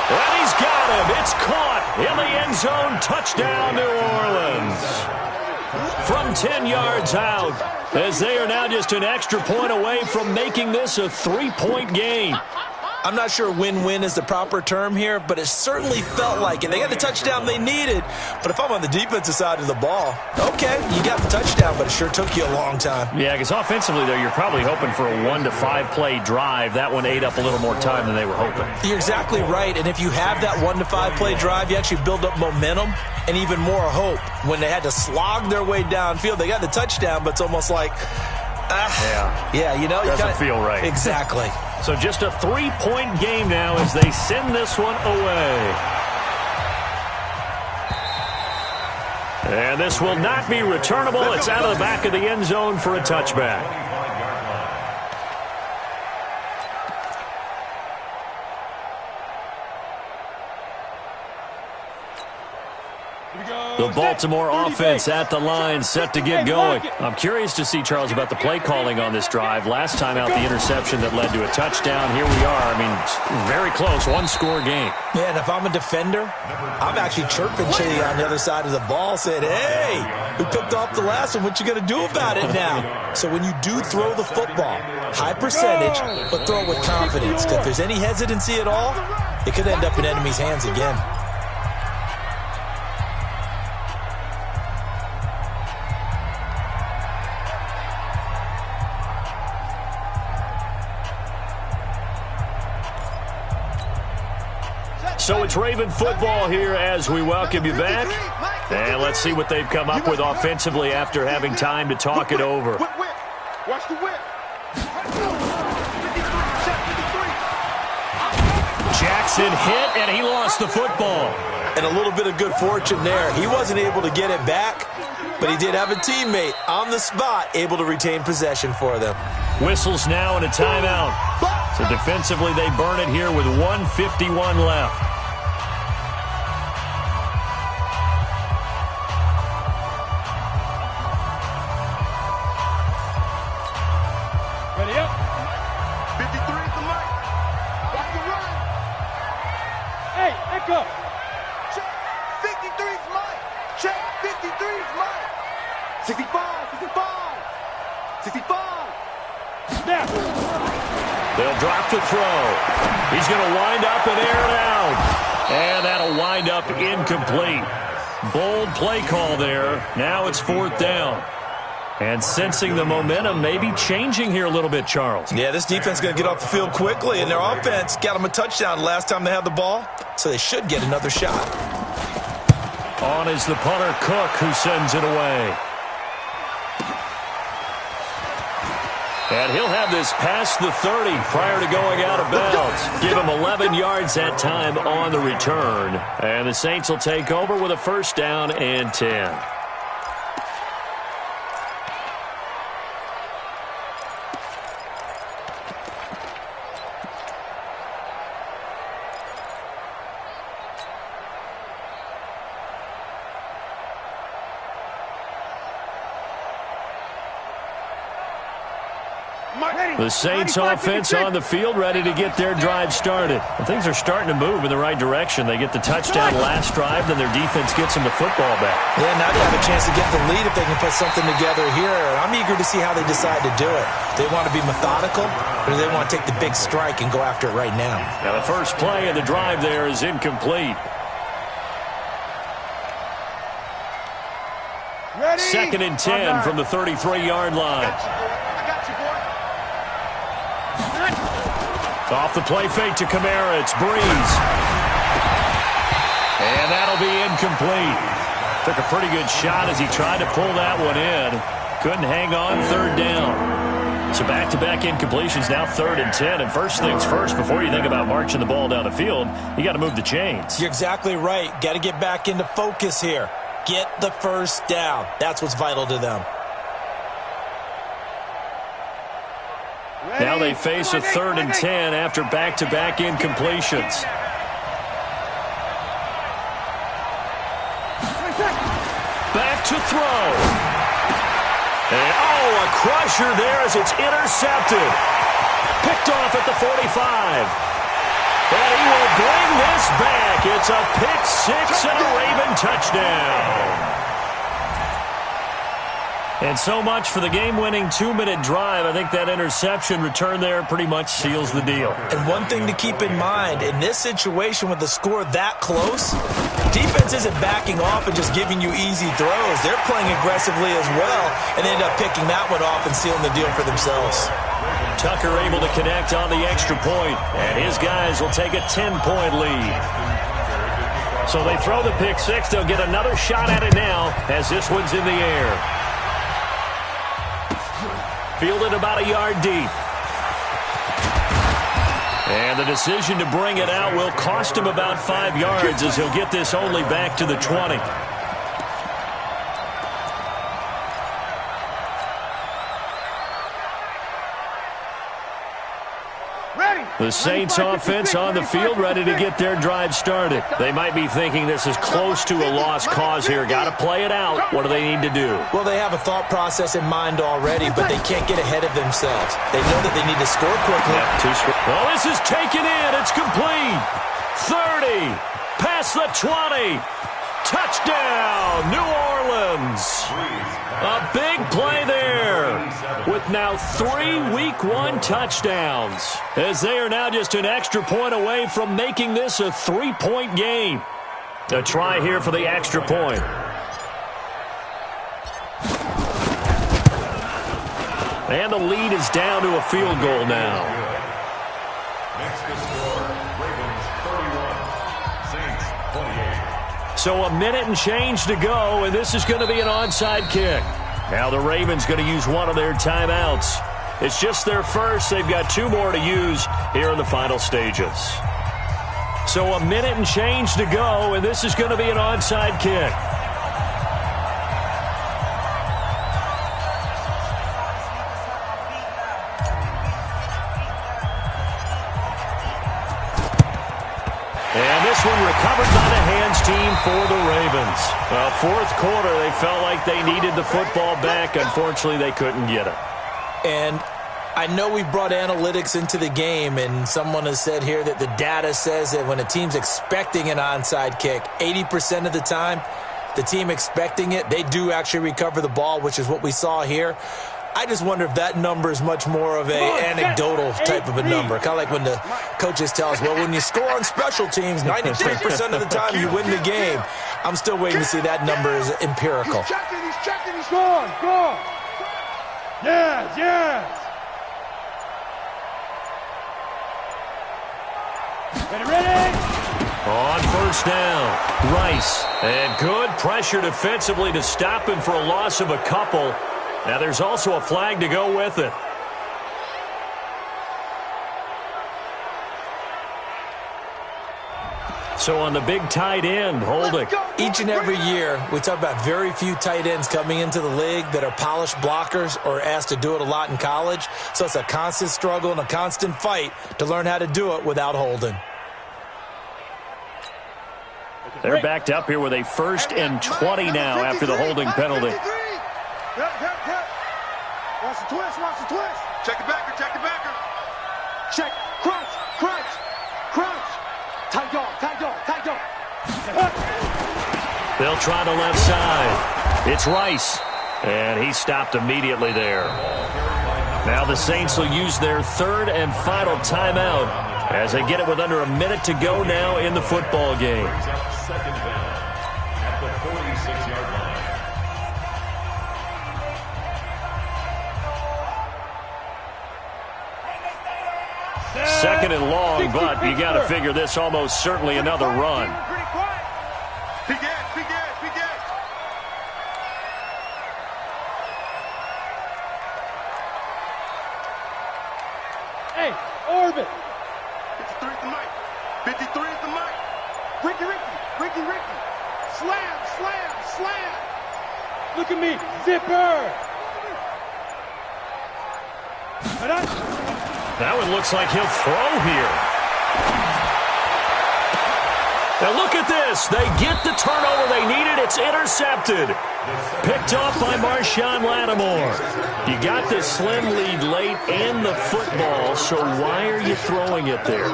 And he's got him. It's caught in the end zone. Touchdown, New Orleans. from 10 yards out, as they are now just an extra point away from making this a 3-point game. I'm not sure win-win is the proper term here, but it certainly felt like it. They got the touchdown they needed, but if I'm on the defensive side of the ball, okay, you got the touchdown, but it sure took you a long time. Yeah, because offensively, though, you're probably hoping for a 1 to 5 play drive. That one ate up a little more time than they were hoping. You're exactly right, and if you have that 1 to 5 play drive, you actually build up momentum and even more hope. When they had to slog their way downfield, they got the touchdown, but it's almost like, you know, doesn't feel right. Exactly. So just a 3-point game now as they send this one away. And this will not be returnable. It's out of the back of the end zone for a touchback. The Baltimore offense at the line, set to get going. I'm curious to see, Charles, about the play calling on this drive. Last time out, the interception that led to a touchdown. Here we are. I mean, very close, one-score game. Yeah, and if I'm a defender, I'm actually chirping Chili on the other side of the ball, saying, hey, we picked off the last one. What you going to do about it now? So when you do throw the football, high percentage, but throw it with confidence. Because if there's any hesitancy at all, it could end up in enemy's hands again. So it's Raven football here as we welcome you back. And let's see what they've come up with offensively after having time to talk it over. Watch the whip. Jackson hit, and he lost the football. And a little bit of good fortune there. He wasn't able to get it back, but he did have a teammate on the spot able to retain possession for them. Whistles now and a timeout. So defensively, they burn it here with 1:51 left. Ready up. 53 is the mark. Watch the run. Hey, echo. Check. 53 is mine. Check. 53 is mine. 65, 65. 65. Snap. They'll drop the throw. He's going to wind up and air it out. And that'll wind up incomplete. Bold play call there. Now it's 4th down. And sensing the momentum maybe changing here a little bit, Charles. Yeah, this defense is going to get off the field quickly, and their offense got them a touchdown last time they had the ball, so they should get another shot. On is the punter, Cook, who sends it away. And he'll have this past the 30 prior to going out of bounds. Give him 11 yards that time on the return. And the Saints will take over with a 1st down and 10. The Saints offense on the field ready to get their drive started. And things are starting to move in the right direction. They get the touchdown last drive, then their defense gets them the football back. Yeah, now they have a chance to get the lead if they can put something together here. I'm eager to see how they decide to do it. Do they want to be methodical, or do they want to take the big strike and go after it right now? Now the first play of the drive there is incomplete. Ready. 2nd and 10 from the 33-yard line. Off the play fake to Kamara, it's Breeze. And that'll be incomplete. Took a pretty good shot as he tried to pull that one in. Couldn't hang on, 3rd down. So back-to-back incompletions, now 3rd and 10. And first things first, before you think about marching the ball down the field, you got to move the chains. You're exactly right. Got to get back into focus here. Get the 1st down. That's what's vital to them. Now they face a 3rd and 10 after back-to-back incompletions. Back to throw. And, a crusher there as it's intercepted. Picked off at the 45. And he will bring this back. It's a pick 6 and a Raven touchdown. And so much for the game-winning 2-minute drive. I think that interception return there pretty much seals the deal. And one thing to keep in mind, in this situation with the score that close, defense isn't backing off and just giving you easy throws. They're playing aggressively as well, and they end up picking that one off and sealing the deal for themselves. Tucker able to connect on the extra point, and his guys will take a 10-point lead. So they throw the pick six. They'll get another shot at it now as this one's in the air. Fielded about a yard deep. And the decision to bring it out will cost him about 5 yards as he'll get this only back to the 20. The Saints offense on the field ready to get their drive started. They might be thinking this is close to a lost cause here. Got to play it out. What do they need to do? Well, they have a thought process in mind already, but they can't get ahead of themselves. They know that they need to score quickly. Well, this is taken in. It's complete. 30. Past the 20. Touchdown, New Orleans. A big play there with now 3 Week 1 touchdowns as they are now just an extra point away from making this a 3-point game. A try here for the extra point. And the lead is down to a field goal now. Next to score, Ravens 31, Saints 28. So a minute and change to go, and this is going to be an onside kick. Now the Ravens going to use one of their timeouts. It's just their first. They've got 2 more to use here in the final stages. So a minute and change to go, and this is going to be an onside kick. And this one recovered by the hands team for the Ravens. Well, fourth quarter, they felt like they needed the football back. Unfortunately, they couldn't get it. And I know we brought analytics into the game, and someone has said here that the data says that when a team's expecting an onside kick, 80% of the time, the team expecting it, they do actually recover the ball, which is what we saw here. I just wonder if that number is much more of an anecdotal type of a number. Kind of like when the coaches tell us, well, when you score on special teams, 93% of the time you win the game. I'm still waiting to see that number is empirical. He's checking, he's gone. Yes. Ready? On first down, Rice. And good pressure defensively to stop him for a loss of a couple. Now there's also a flag to go with it. So on the big tight end, holding. Each and every year, we talk about very few tight ends coming into the league that are polished blockers or asked to do it a lot in college. So it's a constant struggle and a constant fight to learn how to do it without holding. They're backed up here with a 1st and 20 now after the holding penalty. Watch the twist. Check the backer. Check. Crunch. Tight dog. They'll try the left side. It's Rice. And he stopped immediately there. Now the Saints will use their 3rd and final timeout as they get it with under a minute to go now in the football game. Second down at the 46-yard line. Second and long, but you got to figure this almost certainly another run. Big edge. Hey, orbit. 53 is the mic. 53 is the mic. Ricky. Slam. Look at me. Zipper. That one looks like he'll throw here. Now look at this. They get the turnover they needed. It's intercepted. Picked off by Marshawn Lattimore. You got this slim lead late and the football, so why are you throwing it there?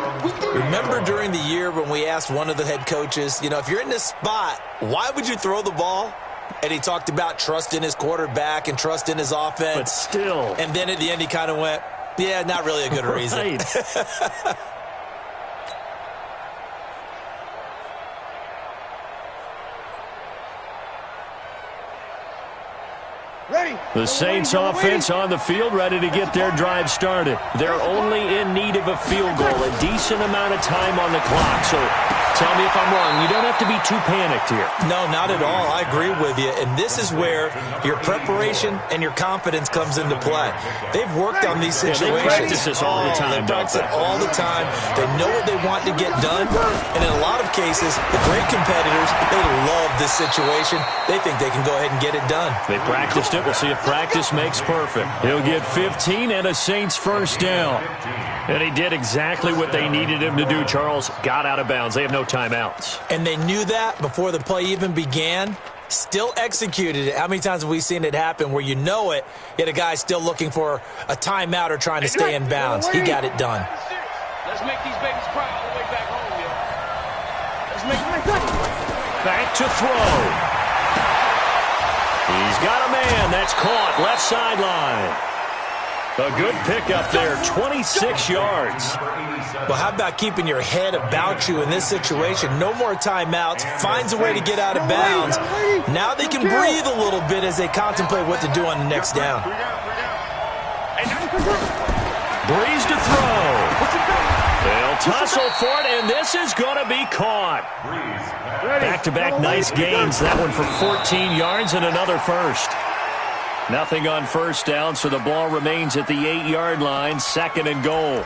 Remember during the year when we asked one of the head coaches, if you're in this spot, why would you throw the ball? And he talked about trust in his quarterback and trust in his offense. But still. And then at the end, he kind of went, yeah, not really a good reason. The Saints offense on the field, ready to get their drive started. They're only in need of a field goal, a decent amount of time on the clock. So tell me if I'm wrong. You don't have to be too panicked here. No, not at all. I agree with you. And this is where your preparation and your confidence comes into play. They've worked on these situations. Yeah, they practice this all the time. They practice it all the time. They know what they want to get done. And in a lot of cases, the great competitors, they love this situation. They think they can go ahead and get it done. They practiced it. We'll see if practice makes perfect. He'll get 15 and a Saints first down. And he did exactly what they needed him to do, Charles. Got out of bounds. They have no timeouts. And they knew that before the play even began. Still executed it. How many times have we seen it happen where you know it, yet a guy still looking for a timeout or trying to stay in bounds? He got it done. Let's make these babies cry all the way back home, yo. Let's make Back to throw. He's got a man. That's caught. Left sideline. A good pickup there. 26 yards. Well, how about keeping your head about you in this situation? No more timeouts. Finds a way to get out of bounds. Now they can breathe a little bit as they contemplate what to do on the next down. Breeze to throw. They'll tussle for it, and this is going to be caught. Back-to-back nice gains. That one for 14 yards and another first. Nothing on first down, so the ball remains at the 8-yard line, 2nd and goal.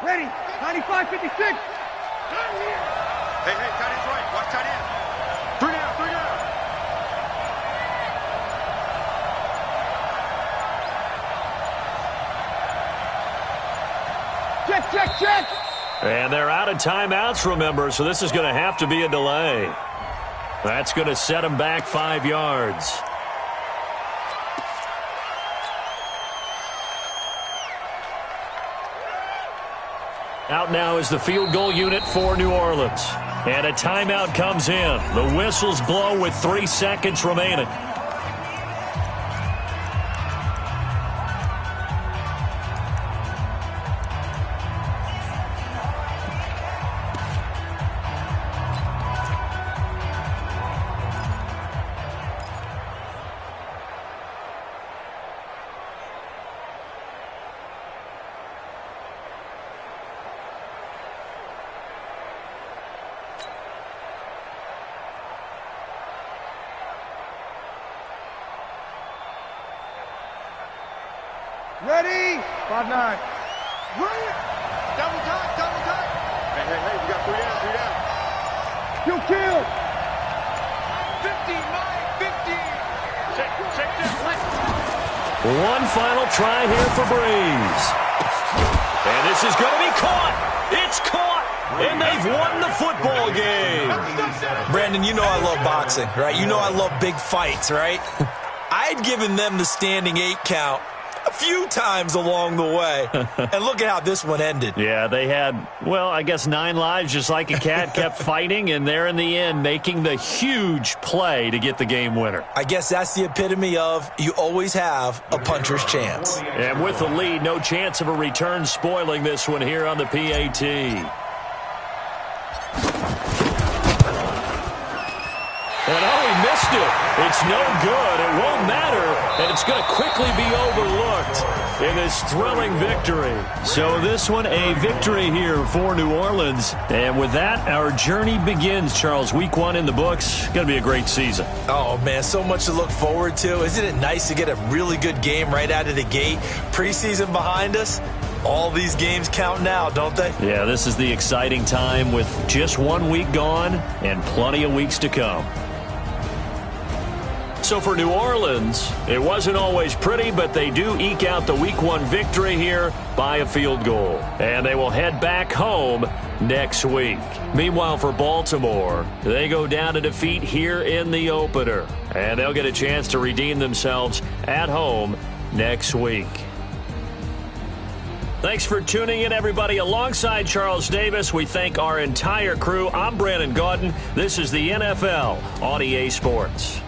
Ready, 95, 56. Hey, tight end's right. Watch tight end. 3 down, 3 down. Check. And they're out of timeouts, remember, so this is going to have to be a delay. That's going to set them back 5 yards. Out now is the field goal unit for New Orleans. And a timeout comes in. The whistles blow with 3 seconds remaining. Ready, 5-9. Double time. Hey, we got 3 down, 3 down. Kill. 50. Check this. One final try here for Breeze. And this is going to be caught. It's caught. And they've won the football game. Brandon, you know I love boxing, right? You know I love big fights, right? I'd given them the standing 8 count a few times along the way. And look at how this one ended. Yeah, they had, well, I guess 9 lives, just like a cat, kept fighting, and they're in the end making the huge play to get the game winner. I guess that's the epitome of you always have a puncher's chance. And with the lead, no chance of a return spoiling this one here on the PAT. And he missed it. It's no good. It won't matter. And it's going to quickly be overlooked in this thrilling victory. So this one, a victory here for New Orleans. And with that, our journey begins, Charles. Week 1 in the books. Going to be a great season. Oh, man, so much to look forward to. Isn't it nice to get a really good game right out of the gate? Preseason behind us. All these games count now, don't they? Yeah, this is the exciting time with just 1 week gone and plenty of weeks to come. So for New Orleans, it wasn't always pretty, but they do eke out the Week 1 victory here by a field goal. And they will head back home next week. Meanwhile, for Baltimore, they go down to defeat here in the opener. And they'll get a chance to redeem themselves at home next week. Thanks for tuning in, everybody. Alongside Charles Davis, we thank our entire crew. I'm Brandon Gaudin. This is the NFL on EA Sports.